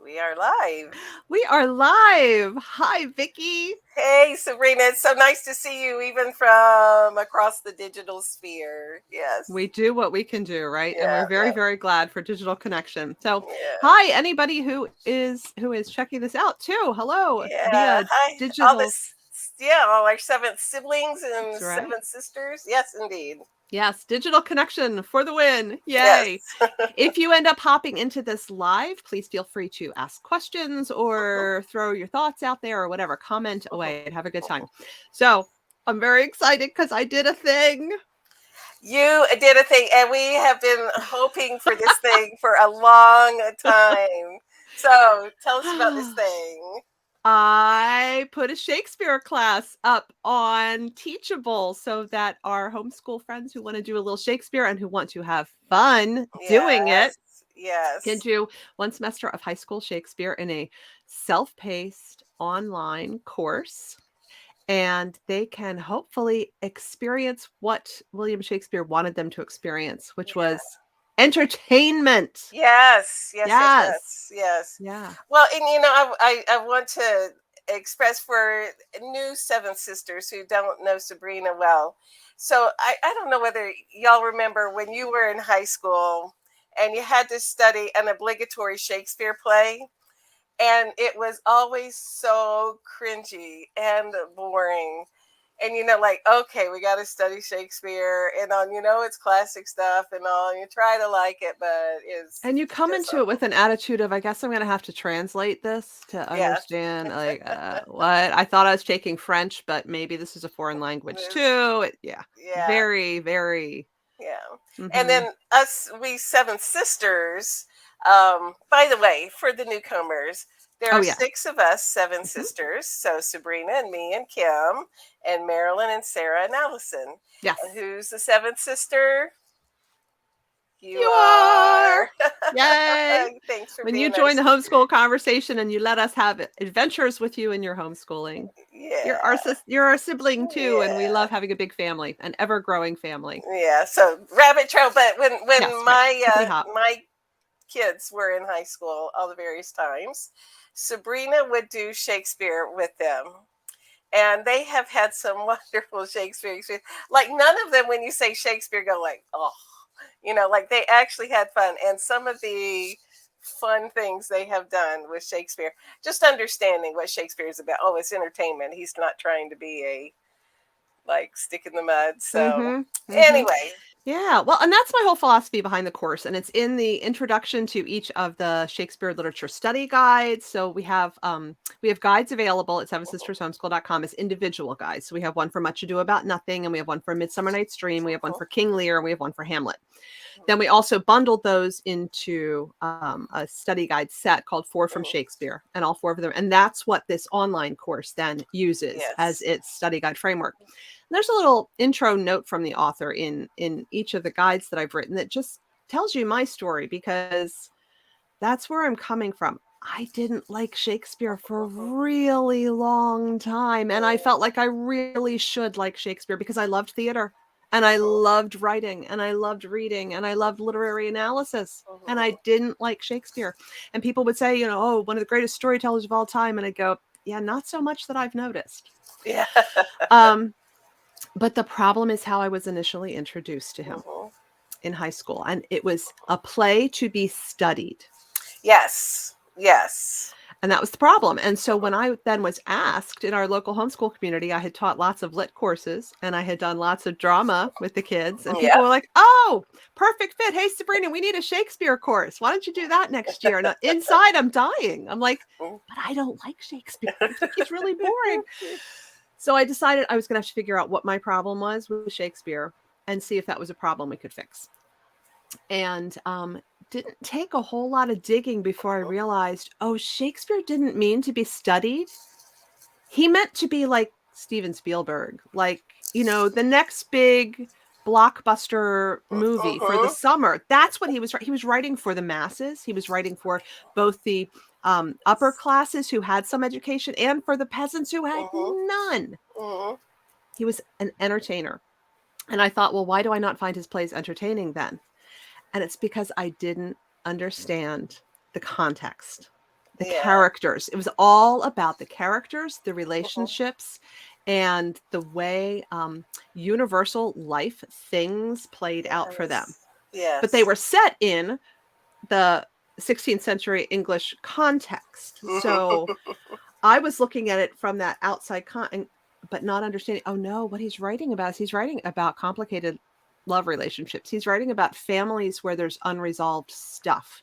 We are live. We are live. Hi, Vicky. Hey, Sabrina. It's so nice to see you, even from across the digital sphere. We Yes. do what we can do, right? And we're Yeah. very, very glad for digital connection. So, Yeah. hi, anybody who is checking this out too. Hello Yeah. via Hi. All digital. this. Yeah. All our seven siblings and That's right. seven sisters. Yes, indeed. Yes, digital connection for the win. Yay. Yes. If you end up hopping into this live, please feel free to ask questions or throw your thoughts out there or whatever. Comment away and have a good time. So, I'm very excited because I did a thing. You did a thing, and we have been hoping for this thing for a long time. So tell us about this thing. I put a Shakespeare class up on Teachable so that our homeschool friends who want to do a little Shakespeare and who want to have fun doing it Yes. can Yes. do one semester of high school Shakespeare in a self paced online course. And they can hopefully experience what William Shakespeare wanted them to experience, which Yeah. was entertainment. Yes, yes, yes, Yes. yes, yes. Yeah. Well, and I want to express for new Seven Sisters who don't know Sabrina well. So I don't know whether y'all remember when you were in high school and you had to study an obligatory Shakespeare play, and it was always so cringy and boring. And like, okay, we got to study Shakespeare, and on, it's classic stuff and all. You try to like it, but it's And you come just into it with an attitude of, I guess I'm gonna have to translate this to yeah, understand, like, what? I thought I was taking French, but maybe this is a foreign language this, too. Yeah. yeah, Very, very. yeah. And Mhm. then we Seven Sisters. By the way, for the newcomers, there Oh, are yeah. six of us, Seven Mhm. Sisters. So Sabrina and me and Kim and Marilyn and Sarah and Allison. And Yes. who's the seventh sister? You You are. are. Yay. Thanks for When you being our join the sister. homeschool conversation and you let us have adventures with you in your homeschooling, Yeah. you're our sibling too, and we Yeah. love having a big family, an ever-growing family. Yeah. So rabbit trail, but when Yes, right. Hippity hop. my kids were in high school all the various times, Sabrina would do Shakespeare with them. And they have had some wonderful Shakespeare experience. Like, none of them, when you say Shakespeare, go like, oh, like they actually had fun. And some of the fun things they have done with Shakespeare, just understanding what Shakespeare is about. Oh, it's entertainment. He's not trying to be a like stick in the mud. So Mhm. Mhm. anyway, Yeah, well, and that's my whole philosophy behind the course, and it's in the introduction to each of the Shakespeare literature study guides. So we have guides available at sevensistershomeschool.com as individual guides. So we have one for Much Ado About Nothing, and we have one for Midsummer Night's Dream, we have one for King Lear, and we have one for Hamlet. Then we also bundled those into a study guide set called Four from Shakespeare, and all four of them. And that's what this online course then uses as yes. its study guide framework. And there's a little intro note from the author in each of the guides that I've written that just tells you my story, because that's where I'm coming from. I didn't like Shakespeare for a really long time, and I felt like I really should like Shakespeare because I loved theater and I loved writing and I loved reading and I loved literary analysis, and I didn't like Shakespeare. And people would say, oh, one of the greatest storytellers of all time, and I go, yeah, not so much that I've noticed. Yeah. Um, but the problem is how I was initially introduced to him in high school, and it was a play to be studied. Yes. Yes. And that was the problem. And so when I then was asked in our local homeschool community, I had taught lots of lit courses and I had done lots of drama with the kids. And people Yep. were like, oh, perfect fit. Hey, Sabrina, we need a Shakespeare course. Why don't you do that next year? And inside, I'm dying. I'm like, but I don't like Shakespeare. I think he's really boring. So I decided I was going to have to figure out what my problem was with Shakespeare and see if that was a problem we could fix. And didn't take a whole lot of digging before I realized, oh, Shakespeare didn't mean to be studied. He meant to be like Steven Spielberg, like, the next big blockbuster movie for the summer. That's what he was writing for the masses. He was writing for both the upper classes who had some education and for the peasants who had none. He was an entertainer. And I thought, well, why do I not find his plays entertaining then? And it's because I didn't understand the context. the Yeah. characters. It was all about the characters, the relationships, and the way universal life things played out for them. Yes. But they Yes. were set in the 16th century English context. So I was looking at it from that outside but not understanding, oh no, what he's writing about is he's writing about complicated love relationships. He's writing about families where there's unresolved stuff.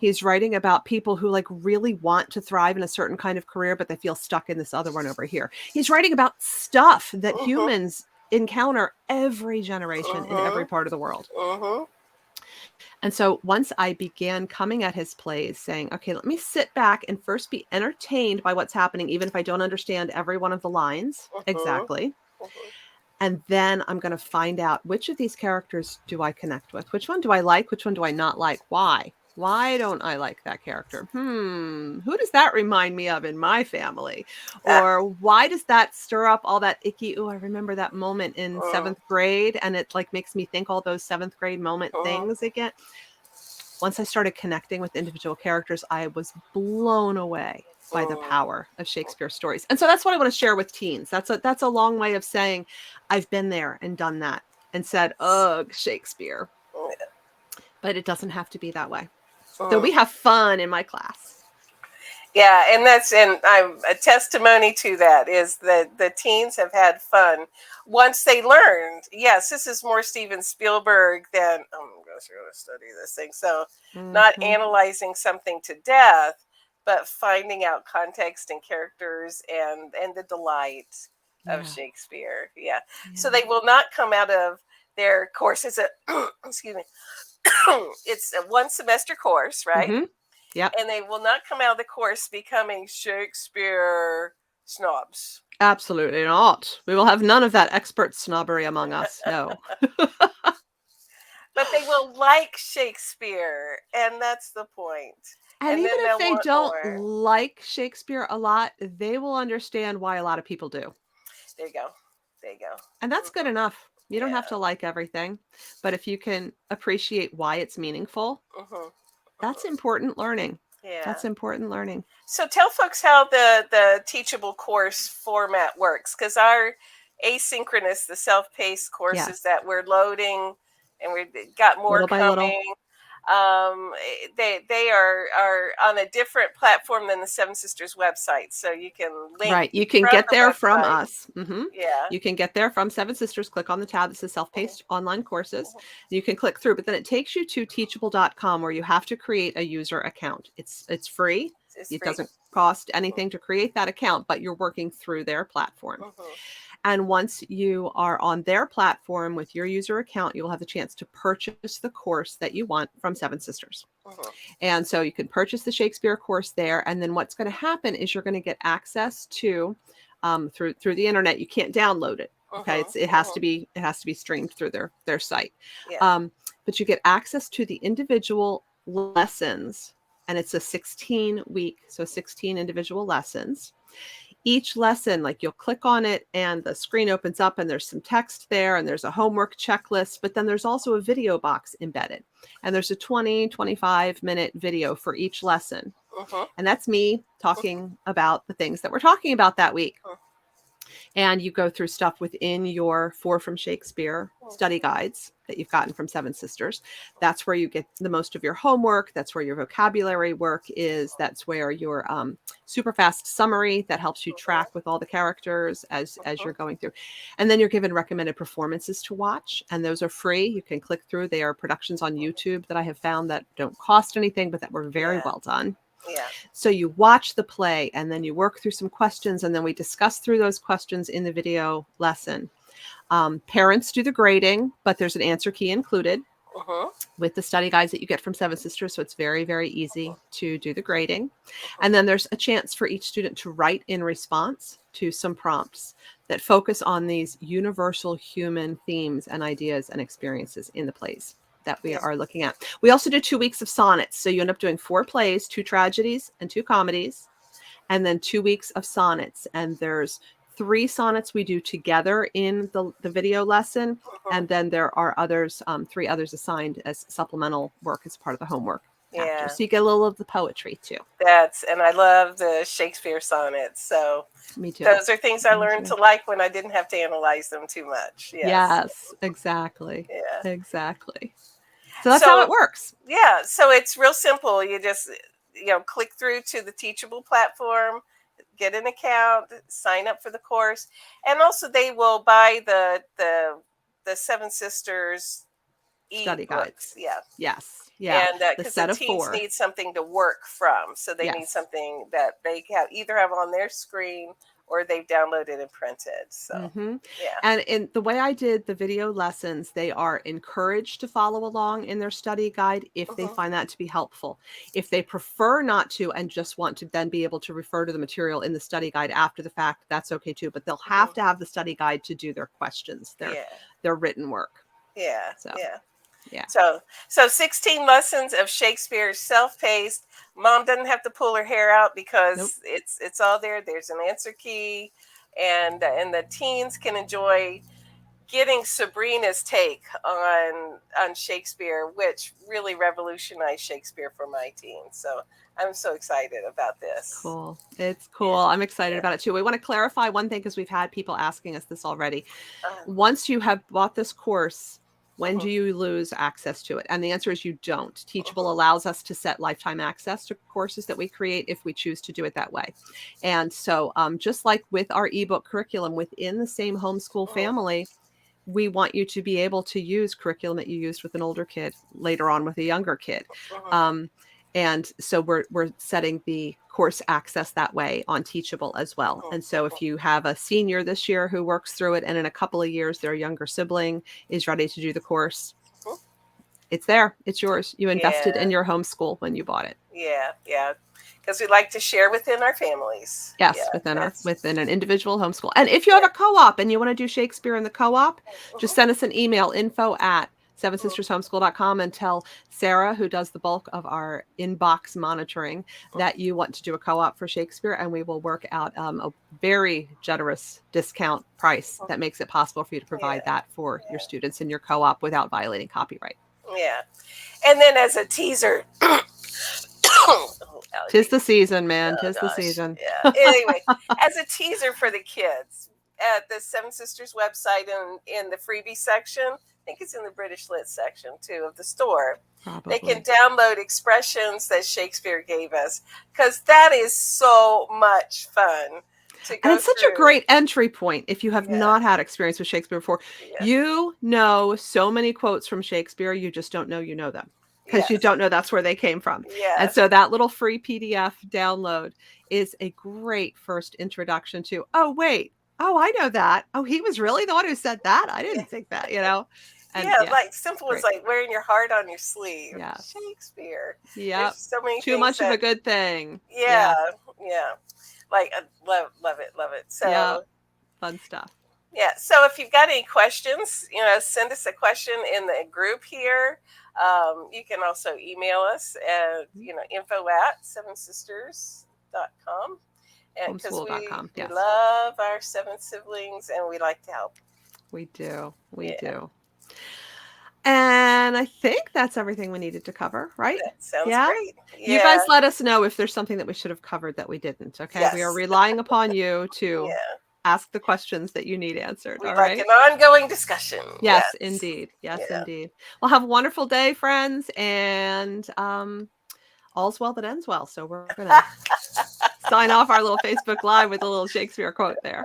He's writing about people who like really want to thrive in a certain kind of career, but they feel stuck in this other one over here. He's writing about stuff that humans encounter every generation in every part of the world. And so once I began coming at his plays saying, okay, let me sit back and first be entertained by what's happening, even if I don't understand every one of the lines exactly. And then I'm going to find out which of these characters do I connect with? Which one do I like? Which one do I not like? Why? Why don't I like that character? Who does that remind me of in my family? Or why does that stir up all that icky? Oh, I remember that moment in 7th grade, and it like makes me think all those 7th grade moment things again. Once I started connecting with individual characters, I was blown away by the power of Shakespeare stories. And so that's what I want to share with teens. That's a long way of saying I've been there and done that and said, ugh, Shakespeare. But it doesn't have to be that way. So we have fun in my class. Yeah, and I'm a testimony to that is that the teens have had fun once they learned, yes, this is more Steven Spielberg than, oh my gosh, I'm going to study this thing. So not analyzing something to death, but finding out context and characters and the delight of Shakespeare. Yeah. So they will not come out of their course as a, excuse me, it's a 1 semester course, right? Yep. And they will not come out of the course becoming Shakespeare snobs. Absolutely not. We will have none of that expert snobbery among us. No. But they will like Shakespeare, and that's the point. And even then if they'll they want don't more. like Shakespeare a lot, they will understand why a lot of people do. There you go. There you go. And that's good enough. You don't have to like everything, but if you can appreciate why it's meaningful, that's important learning. Yeah. That's important learning. So tell folks how the teachable course format works, because our asynchronous, the self-paced courses that we're loading, and we've got more Little by little. coming. They are on a different platform than the Seven Sisters website, so you can link. Right, you can from get the there from website. us. Yeah. You can get there from Seven Sisters. Click on the tab that says self-paced online courses. You can click through, but then it takes you to teachable.com where you have to create a user account. It's free. It doesn't cost anything to create that account, but you're working through their platform. And once you are on their platform with your user account, you'll have the chance to purchase the course that you want from Seven Sisters. And so you can purchase the Shakespeare course there. And then what's going to happen is you're going to get access to through the internet. You can't download it. Okay. It has to be streamed through their site. But you get access to the individual lessons, and it's a 16-week, so 16 individual lessons. Each lesson, like you'll click on it and the screen opens up and there's some text there and there's a homework checklist, but then there's also a video box embedded. And there's a 25 minute video for each lesson. And that's me talking about the things that we're talking about that week. And you go through stuff within your 4 from Shakespeare study guides that you've gotten from Seven Sisters. That's where you get the most of your homework. That's where your vocabulary work is. That's where your super fast summary that helps you track with all the characters as you're going through. And then you're given recommended performances to watch. And those are free. You can click through. They are productions on YouTube that I have found that don't cost anything, but that were very well done. Yeah. So you watch the play and then you work through some questions and then we discuss through those questions in the video lesson. Parents do the grading, but there's an answer key included with the study guides that you get from Seven Sisters. So it's very, very easy to do the grading. And then there's a chance for each student to write in response to some prompts that focus on these universal human themes and ideas and experiences in the plays that we are looking at. We also do 2 weeks of sonnets. So you end up doing 4 plays, 2 tragedies and 2 comedies, and then 2 weeks of sonnets. And there's 3 sonnets we do together in the video lesson. And then there are others, 3 others assigned as supplemental work as part of the homework. After. So you get a little of the poetry too. And I love the Shakespeare sonnets. So Me too. those are things I Me learned too. to like when I didn't have to analyze them too much. Yes. Yes, exactly. Yeah. Exactly. So that's how it So works. yeah, so it's real simple. You just click through to the Teachable platform, get an account, sign up for the course, and also they will buy the Seven Sisters Study e-books. guides. Yeah. Yes. Yeah. And The because the set of teens 4. need something to work from, so they need Yes. something that they either have on their screen or they've downloaded and printed. So Mm-hmm. yeah. And in the way I did the video lessons, they are encouraged to follow along in their study guide if they Hmm. find that to be helpful. If they prefer not to and just want to then be able to refer to the material in the study guide after the fact, that's okay too. But they'll have Hmm. to have the study guide to do their questions, Yeah. their written work. Yeah. So Yeah. yeah. So 16 lessons of Shakespeare, self-paced. Mom doesn't have to pull her hair out Nope. because it's all there. There's an answer key, and the teens can enjoy getting Sabrina's take on Shakespeare, which really revolutionized Shakespeare for my teens. So I'm so excited about this. Cool. It's cool. Yeah, I'm excited yeah. about it too. We want to clarify one thing because we've had people asking us this already. Uh, Once you have bought this course, when mhm, do you lose access to it? And the answer is you don't. Teachable mhm, allows us to set lifetime access to courses that we create if we choose to do it that way. And so, just like with our ebook curriculum within the same homeschool mhm, family, we want you to be able to use curriculum that you used with an older kid later on with a younger kid. mhm, Um, and so we're setting the course access that way on Teachable as well. mhm, And so if you have a senior this year who works through it and in a couple of years their younger sibling is ready to do the course, mhm. it's there. It's yours. You invested in Yeah, your homeschool when you bought it. yeah, yeah. Because we like to share within our families. Yeah, Yes, that's within an individual homeschool. And if you have yeah. a co-op and you want to do Shakespeare in the co-op, just Mhm, send us an email, info@mhm, sevensistershomeschool.com, and tell Sarah, who does the bulk of our inbox monitoring, that you want to do a co-op for Shakespeare, and we will work out a very generous discount price mhm. that makes it possible for you to provide Yeah, that for your yeah, students in your co-op without violating copyright. yeah. And then as a teaser, oh, Tis allergies. the season, man. Oh Tis the gosh. season. Yeah. Anyway, as a teaser for the kids, at the Seven Sisters website in the freebie section, I think it's in the British Lit section too of the store, they can Probably. download expressions that Shakespeare gave us because that is so much fun to And go it's such a through. great entry point if you have Yeah. not had experience with Shakespeare before. Yeah. You know so many quotes from Shakespeare, you just don't know you know them because you Yes. don't know that's where they came from. And Yes. so that little free PDF download is a great first introduction to, oh, wait, oh, I know that. Oh, he was really the one who said that. I Yeah. didn't think that, you know? And Yeah, yeah, like simple as great. like wearing your heart on your sleeve. Yes. Shakespeare. There's Yep. so many Too things much of a that good thing. yeah, Yeah. yeah. Like love it, love it. Yeah. So Fun stuff. yeah, so if you've got any questions, send us a question in the group here. You can also email us at info@sevensisters.com, and because Homeschool.com. we Yes, love our 7 siblings and we like to help. we do. We Yeah, do. And I think that's everything we needed to cover, right? that sounds Yeah? great. You Yeah. guys let us know if there's something that we should have covered that we didn't, okay? We are Yes. relying upon you to Yeah. ask the questions that you need answered, We all like an right? ongoing discussion. Yes, Yes. indeed. Yes, Yeah. indeed. Well, have a wonderful day, friends, and all's well that ends well. So we're gonna sign off our little Facebook Live with a little Shakespeare quote there.